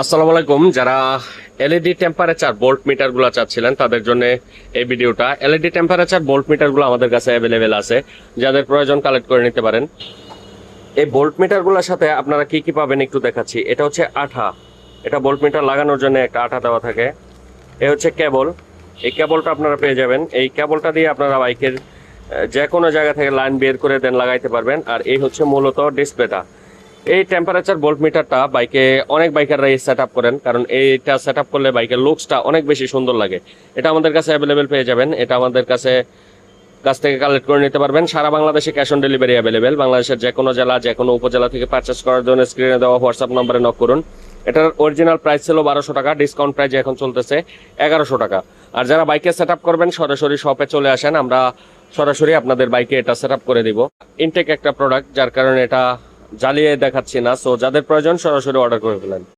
আসসালামু আলাইকুম। যারা এলইডি টেম্পারেচার ভোল্ট মিটার গুলো চাচ্ছিলেন তাদের জন্য এই ভিডিওটা। এলইডি টেম্পারেচার ভোল্ট মিটার গুলো আমাদের কাছে অ্যাভেলেবেল আছে, যাদের প্রয়োজন কালেক্ট করে নিতে পারেন। এই ভোল্ট মিটার গুলোর সাথে আপনারা কি কি পাবেন একটু দেখাচ্ছি। এটা হচ্ছে আঠা, এটা ভোল্ট মিটার লাগানোর জন্য একটা আঠা দেওয়া থাকে। এ হচ্ছে কেবল, এই কেবলটা আপনারা পেয়ে যাবেন। এই কেবলটা দিয়ে আপনারা বাইকের যে কোনো জায়গা থেকে লাইন বের করে দেন লাগাইতে পারবেন। আর এই হচ্ছে মূলত ডিসপ্লেটা। এই টেম্পারেচার ভোল্ট মিটারটা বাইকে অনেক বাইকাররা সেট আপ করেন, কারণ এইটা সেট আপ করলে বাইকের লুকসটা অনেক বেশি সুন্দর লাগে। এটা আমাদের কাছে অ্যাভেলেবেল পেয়ে যাবেন। এটা আমাদের কাছ থেকে কালেক্ট করে নিতে পারবেন। সারা বাংলাদেশে ক্যাশ অন ডেলিভারি অ্যাভেলেবেল। বাংলাদেশের যে কোনো জেলা, যে কোনো উপজেলা থেকে পারচেস করার জন্য স্ক্রিনে দেওয়া হোয়াটসঅ্যাপ নম্বরে নক করুন। এটার অরিজিনাল প্রাইস ছিল 1200 টাকা, ডিসকাউন্ট প্রাইস এখন চলতেছে 1100 টাকা। আর যারা বাইকে সেট আপ করবেন সরাসরি শপে চলে আসেন, আমরা সরাসরি আপনাদের বাইকে এটা সেট আপ করে দিব। ইনটেক একটা প্রোডাক্ট, যার কারণে এটা জ্বালিয়ে দেখাচ্ছি না। সো যাদের প্রয়োজন সরাসরি অর্ডার করে ফেলেন।